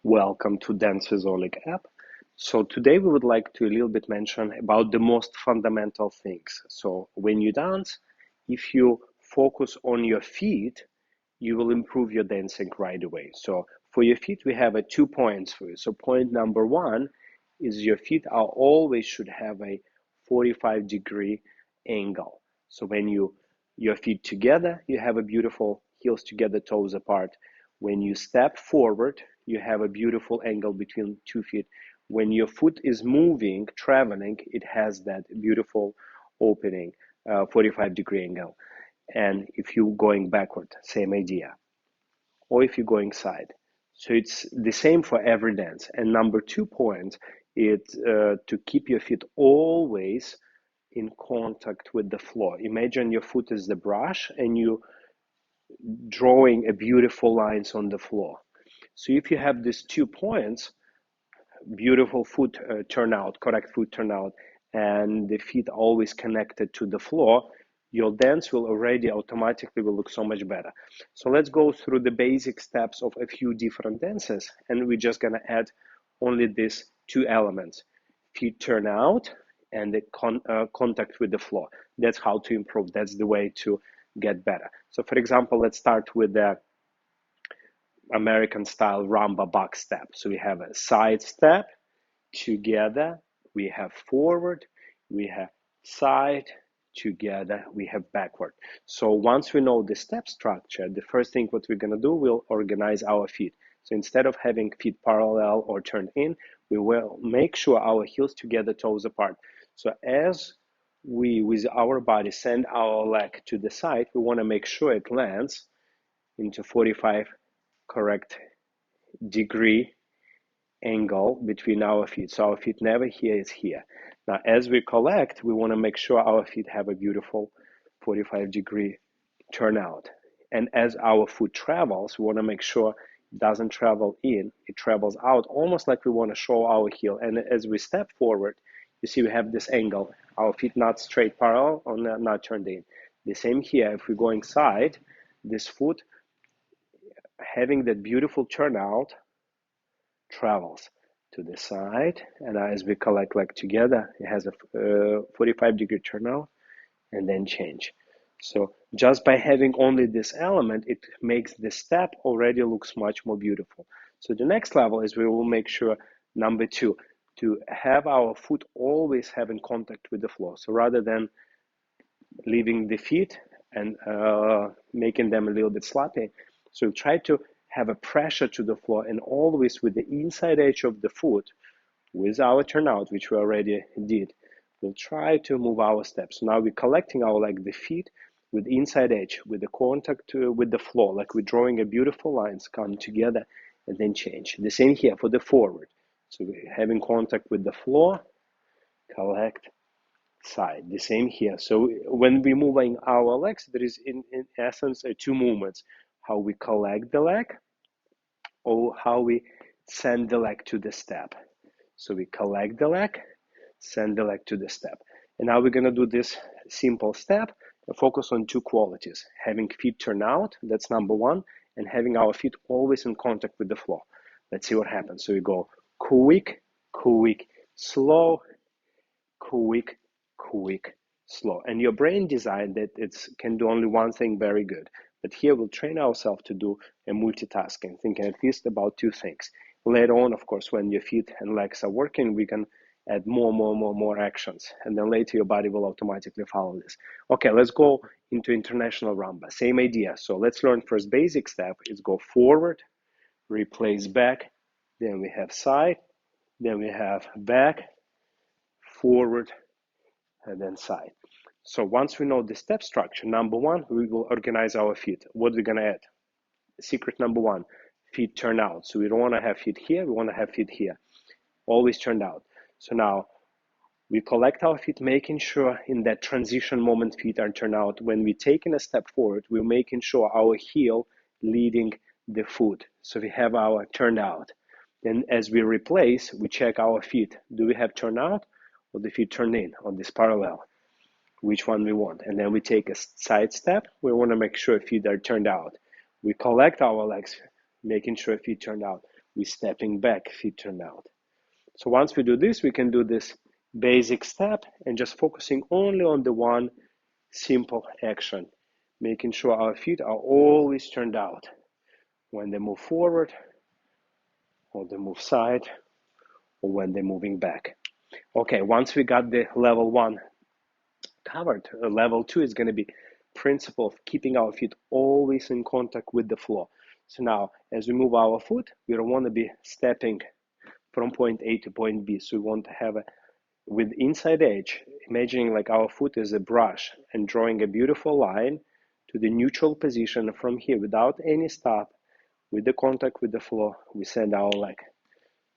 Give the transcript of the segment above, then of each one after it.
Welcome to Dance with Oleg app. So today we would like to a little bit mention about the most fundamental things. So when you dance, if you focus on your feet, you will improve your dancing right away. So for your feet, we have 2 points for you. So point number one is your feet are always should have a 45-degree angle. So when your feet together, you have a beautiful heels together, toes apart. When you step forward, you have a beautiful angle between 2 feet. When your foot is moving, traveling, it has that beautiful opening, 45-degree angle. And if you're going backward, same idea. Or if you're going side. So it's the same for every dance. And number 2 point is to keep your feet always in contact with the floor. Imagine your foot is the brush and you drawing a beautiful lines on the floor. So if you have these 2 points, beautiful foot turnout, correct foot turnout, and the feet always connected to the floor, your dance will already automatically will look so much better. So let's go through the basic steps of a few different dances, and we're just gonna add only these two elements: feet turn out and the contact with the floor. That's how to improve. That's the way to get better. So, for example, let's start with the American style rumba box step. So we have a side step together, we have forward, we have side, together, we have backward. So once we know the step structure, the first thing what we're gonna do, we'll organize our feet. So instead of having feet parallel or turned in, we will make sure our heels together, toes apart. So as we, with our body, send our leg to the side, we wanna make sure it lands into 45 correct degree angle between our feet. So our feet never here is here. Now, as we collect, we want to make sure our feet have a beautiful 45-degree turnout. And as our foot travels, we want to make sure it doesn't travel in, it travels out, almost like we want to show our heel. And as we step forward, you see we have this angle. Our feet not straight parallel or not turned in. The same here, if we're going side, this foot having that beautiful turnout travels to the side, and as we collect like together, it has a 45-degree turnout and then change. So just by having only this element, it makes the step already looks much more beautiful. So the next level is we will make sure, number two, to have our foot always having contact with the floor. So rather than leaving the feet and making them a little bit sloppy, so try to have a pressure to the floor and always with the inside edge of the foot with our turnout, which we already did, we'll try to move our steps. So now we're collecting our like the feet with inside edge, with the contact with the floor, like we're drawing a beautiful lines come together and then change. The same here for the forward. So we're having contact with the floor, collect, side. The same here. So when we're moving our legs, there is in essence two movements: how we collect the leg or how we send the leg to the step. So we collect the leg, send the leg to the step. And now we're gonna do this simple step and focus on two qualities: having feet turn out, that's number one, and having our feet always in contact with the floor. Let's see what happens. So we go quick, quick, slow, quick, quick, slow. And your brain designed that it can do only one thing very good. But here we'll train ourselves to do a multitasking, thinking at least about two things. Later on, of course, when your feet and legs are working, we can add more actions. And then later your body will automatically follow this. Okay, let's go into international rumba. Same idea. So let's learn first basic step is go forward, replace back, then we have side, then we have back, forward, and then side. So once we know the step structure, number one, we will organize our feet. What we're gonna add? Secret number one, feet turn out. So we don't wanna have feet here, we wanna have feet here. Always turned out. So now we collect our feet, making sure in that transition moment feet are turned out. When we're taking a step forward, we're making sure our heel leading the foot. So we have our turned out. Then as we replace, we check our feet. Do we have turn out or the feet turned in on this parallel? Which one we want. And then we take a side step. We want to make sure feet are turned out. We collect our legs, making sure feet turned out. we're stepping back, feet turn out. So once we do this, we can do this basic step and just focusing only on the one simple action, making sure our feet are always turned out when they move forward or they move side or when they're moving back. Okay, once we got the level 1 covered, level 2 is going to be principle of keeping our feet always in contact with the floor. So now as we move our foot, we don't want to be stepping from point A to point B. So we want to have a, with inside edge, imagining like our foot is a brush and drawing a beautiful line to the neutral position. From here without any stop, with the contact with the floor, we send our leg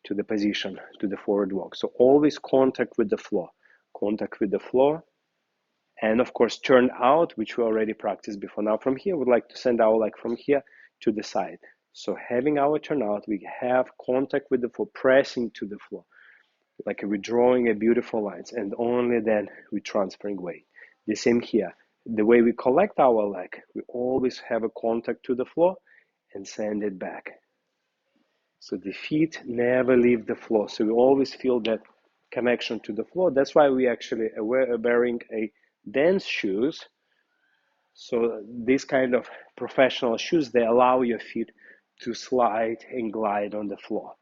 to the position, to the forward walk. So always contact with the floor, and of course turn out, which we already practiced before. Now from here, we'd like to send our leg from here to the side. So having our turnout, we have contact with the floor, pressing to the floor, like we're drawing a beautiful lines, and only then we're transferring weight. The same here. The way we collect our leg, we always have a contact to the floor and send it back. So the feet never leave the floor. So we always feel that connection to the floor. That's why we actually are wearing a dance shoes. So these kind of professional shoes, they allow your feet to slide and glide on the floor.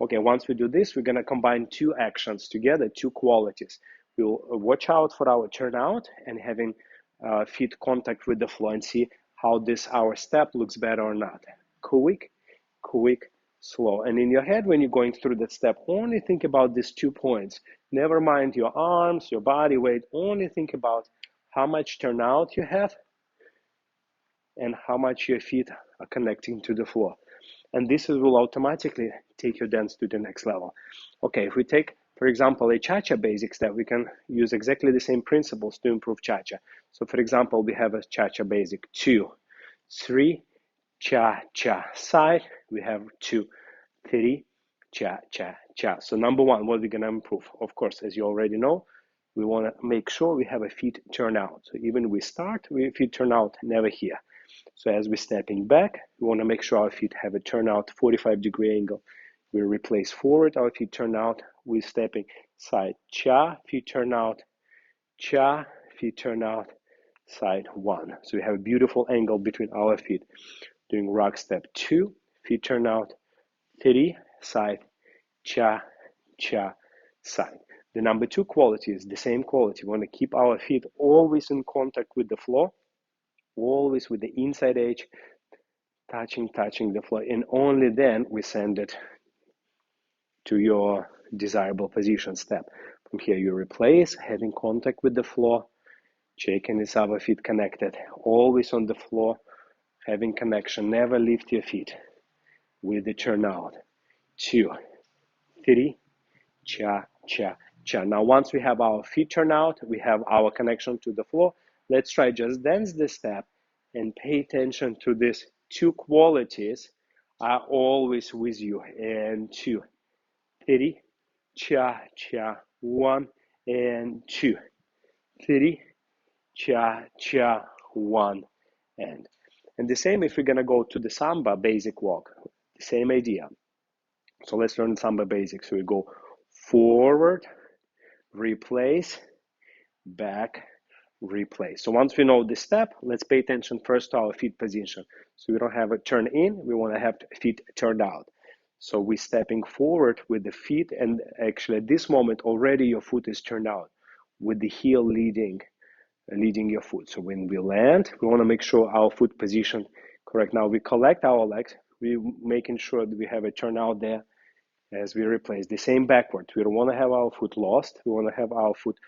Okay, once we do this, we're going to combine two actions together, two qualities. We'll watch out for our turnout and having feet contact with the floor and see how this our step looks better or not. Quick, quick, slow. And in your head, when you're going through that step, only think about these 2 points. Never mind your arms, your body weight. Only think about how much turnout you have and how much your feet are connecting to the floor. And this will automatically take your dance to the next level. Okay, if we take, for example, a cha-cha basic step, we can use exactly the same principles to improve cha-cha. So for example, we have a cha-cha basic 2, 3, cha-cha side, we have 2, 3, cha-cha-cha. So number 1, what we're gonna improve? Of course, as you already know, we wanna make sure we have a feet turn out. So even we start, we feet turn out, never here. So as we're stepping back, we want to make sure our feet have a turnout 45-degree angle. We replace forward, our feet turn out. We're stepping side cha, feet turn out, cha, feet turn out, side 1. So we have a beautiful angle between our feet. Doing rock step 2, feet turn out, 3, side, cha, cha, side. The number 2 quality is the same quality. We want to keep our feet always in contact with the floor, always with the inside edge, touching the floor, and only then we send it to your desirable position step. From here you replace, having contact with the floor, checking is our feet connected, always on the floor, having connection, never lift your feet with the turnout. 2, 3, cha, cha, cha. Now once we have our feet turn out, we have our connection to the floor. Let's try just dance this step and pay attention to these 2 qualities are always with you. And 2, 3, cha, cha, 1, and 2, 3, cha, cha, 1, and the same if we're gonna go to the Samba basic walk, the same idea. So let's learn Samba basics. So we go forward, replace, back, replace. So once we know this step, let's pay attention first to our feet position. So we don't have a turn in, we want to have feet turned out. So we're stepping forward with the feet, and actually at this moment already your foot is turned out with the heel leading your foot. So when we land, we want to make sure our foot position correct. Now we collect our legs, we making sure that we have a turnout there as we replace. The same backwards. We don't want to have our foot lost. We want to have our foot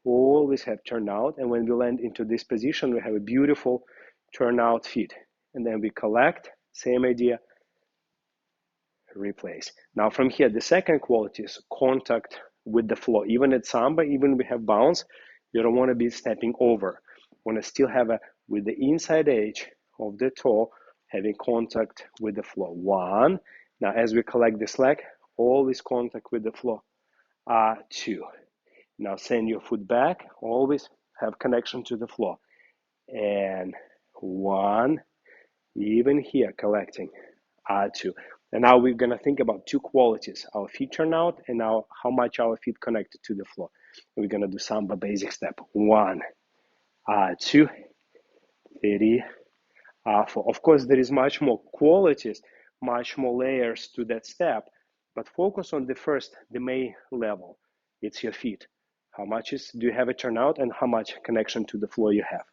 always have turnout. And when we land into this position, we have a beautiful turnout feet. And then we collect, same idea, replace. Now from here, the second quality is contact with the floor. Even at Samba, even we have bounce, you don't want to be stepping over. You want to still have with the inside edge of the toe, having contact with the floor. 1. Now as we collect this leg, always contact with the floor. 2. Now send your foot back, always have connection to the floor. And 1, even here collecting. 2. And now we're gonna think about two qualities: our feet turn out and now how much our feet connected to the floor. We're gonna do Samba basic step. 1, 2, 3, 4. Of course, there is much more qualities, much more layers to that step, but focus on the first, the main level. It's your feet. How much do you have a turnout and how much connection to the floor you have?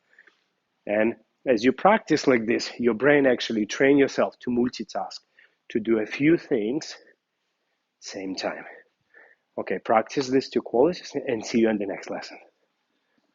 And as you practice like this, your brain actually train yourself to multitask, to do a few things same time. Okay, practice these two qualities and see you in the next lesson.